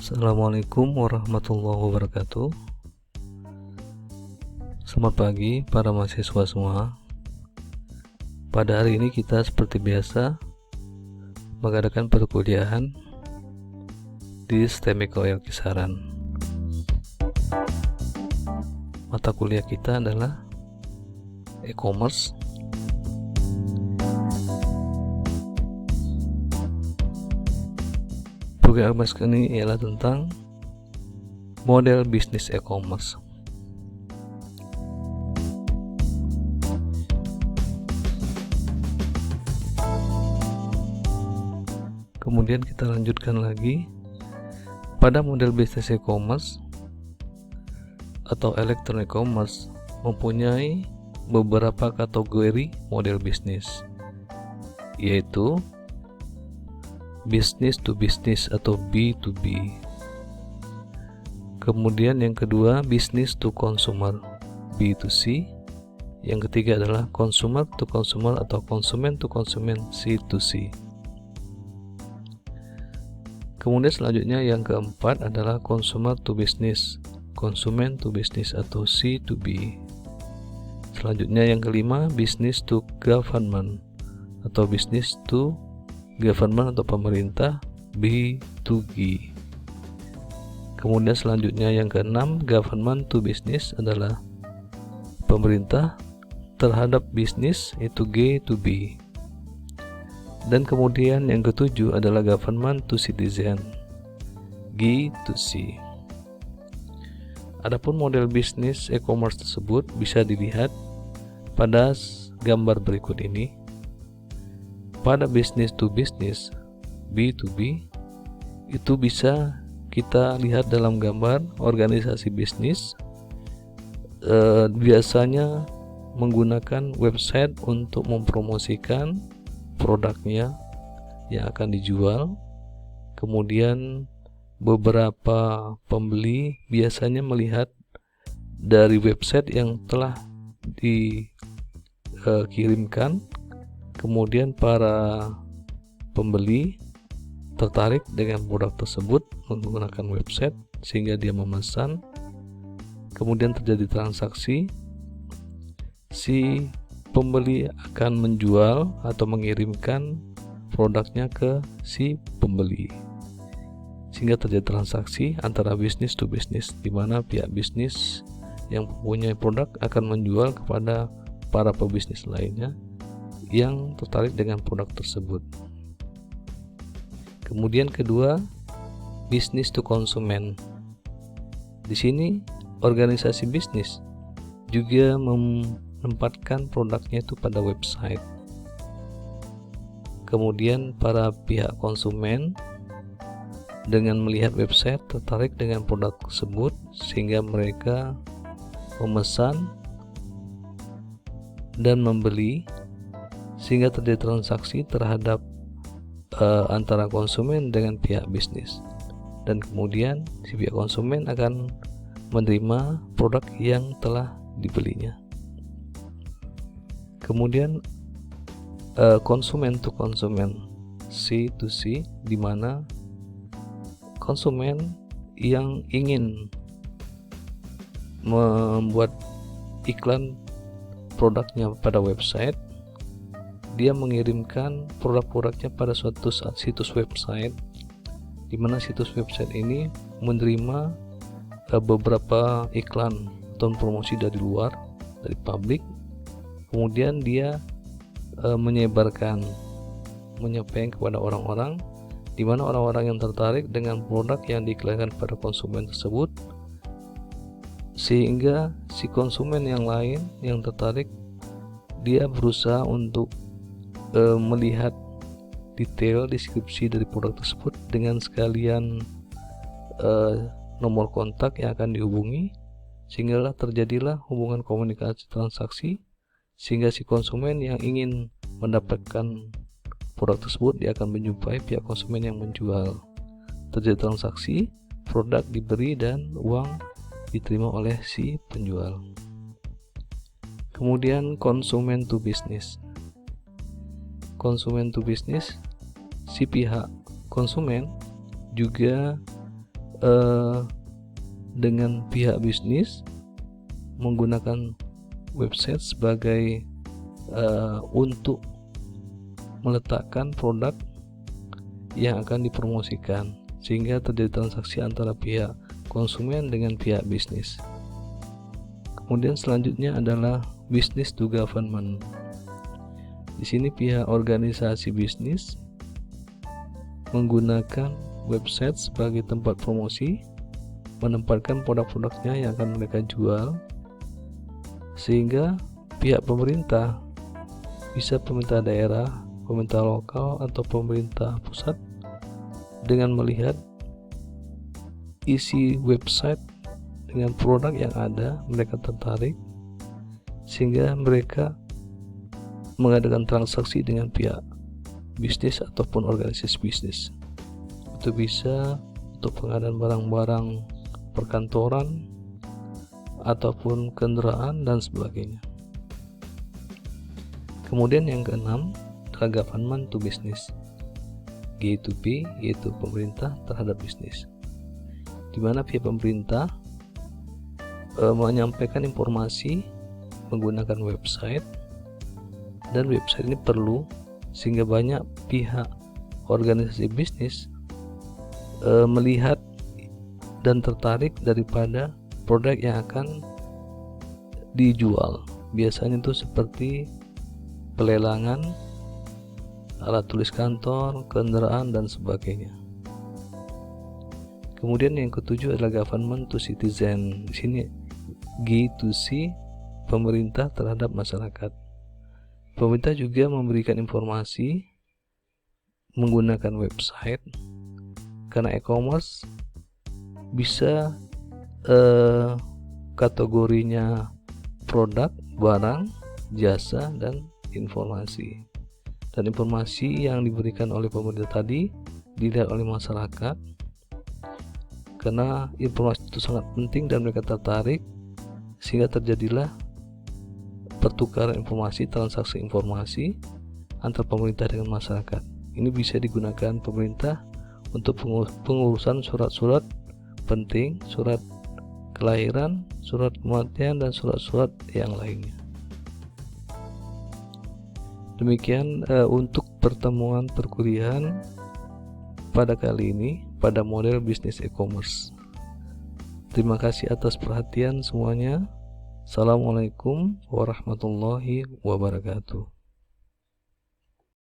Assalamualaikum warahmatullahi wabarakatuh. Selamat pagi para mahasiswa semua. Pada hari ini kita seperti biasa mengadakan perkuliahan di STEM Ekoil Kisaran. Mata kuliah kita adalah e-commerce. Program ini ialah tentang model bisnis e-commerce. Kemudian kita lanjutkan lagi pada model bisnis e-commerce atau electronic commerce mempunyai beberapa kategori model bisnis, yaitu business to business atau B2B. Kemudian yang kedua business to consumer, B2C. Yang ketiga adalah consumer to consumer atau konsumen to konsumen, C2C. Kemudian selanjutnya yang keempat adalah consumer to business, konsumen to business atau C2B. Selanjutnya yang kelima business to government atau business to government atau pemerintah, B2G. Kemudian selanjutnya yang keenam government to business adalah pemerintah terhadap bisnis, itu G2B. Dan kemudian yang ketujuh adalah government to citizen, G2C. Adapun model bisnis e-commerce tersebut bisa dilihat pada gambar berikut ini. Pada business to business, B2B, itu bisa kita lihat dalam gambar organisasi bisnis biasanya menggunakan website untuk mempromosikan produknya yang akan dijual. Kemudian beberapa pembeli biasanya melihat dari website yang telah dikirimkan. Kemudian para pembeli tertarik dengan produk tersebut menggunakan website sehingga dia memesan. Kemudian terjadi transaksi, si pembeli akan menjual atau mengirimkan produknya ke si pembeli, sehingga terjadi transaksi antara bisnis to bisnis, di mana pihak bisnis yang mempunyai produk akan menjual kepada para pebisnis lainnya yang tertarik dengan produk tersebut. Kemudian kedua, business to konsumen. Di sini organisasi bisnis juga menempatkan produknya itu pada website. Kemudian para pihak konsumen dengan melihat website tertarik dengan produk tersebut sehingga mereka memesan dan membeli, sehingga terjadi transaksi terhadap antara konsumen dengan pihak bisnis, dan kemudian si pihak konsumen akan menerima produk yang telah dibelinya. Kemudian konsumen to konsumen, C2C, di mana konsumen yang ingin membuat iklan produknya pada website, dia mengirimkan produk-produknya pada suatu situs website, di mana situs website ini menerima beberapa iklan atau promosi dari luar, dari publik. Kemudian dia menyampaikan kepada orang-orang, di mana orang-orang yang tertarik dengan produk yang diiklankan pada konsumen tersebut, sehingga si konsumen yang lain yang tertarik, dia berusaha untuk melihat detail deskripsi dari produk tersebut dengan sekalian nomor kontak yang akan dihubungi, sehingga terjadilah hubungan komunikasi transaksi, sehingga si konsumen yang ingin mendapatkan produk tersebut dia akan menjumpai pihak konsumen yang menjual. Terjadi transaksi, produk diberi dan uang diterima oleh si penjual. Kemudian konsumen to business. Konsumen to business, si pihak konsumen juga dengan pihak bisnis menggunakan website sebagai untuk meletakkan produk yang akan dipromosikan, sehingga terjadi transaksi antara pihak konsumen dengan pihak bisnis. Kemudian selanjutnya adalah business to government. Di sini pihak organisasi bisnis menggunakan website sebagai tempat promosi, menempatkan produk-produknya yang akan mereka jual, sehingga pihak pemerintah, bisa pemerintah daerah, pemerintah lokal, atau pemerintah pusat, dengan melihat isi website dengan produk yang ada, mereka tertarik, sehingga mereka mengadakan transaksi dengan pihak bisnis ataupun organisasi bisnis. Itu bisa untuk pengadaan barang-barang perkantoran ataupun kendaraan dan sebagainya. Kemudian yang keenam adalah government to business, G2P, yaitu pemerintah terhadap bisnis, di mana pihak pemerintah menyampaikan informasi menggunakan website, dan website ini perlu sehingga banyak pihak organisasi bisnis melihat dan tertarik daripada produk yang akan dijual. Biasanya itu seperti pelelangan, alat tulis kantor, kendaraan, dan sebagainya. Kemudian yang ketujuh adalah government to citizen. Di sini G2C, pemerintah terhadap masyarakat. Pemerintah juga memberikan informasi menggunakan website, karena e-commerce bisa kategorinya produk, barang, jasa, dan informasi. Dan informasi yang diberikan oleh pemerintah tadi dilihat oleh masyarakat, karena informasi itu sangat penting dan mereka tertarik, sehingga terjadilah pertukaran informasi, transaksi informasi antara pemerintah dengan masyarakat. Ini bisa digunakan pemerintah untuk pengurusan surat-surat penting, surat kelahiran, surat kematian, dan surat-surat yang lainnya. Demikian untuk pertemuan perkuliahan pada kali ini pada model bisnis e-commerce. Terima kasih atas perhatian semuanya. Assalamualaikum warahmatullahi wabarakatuh.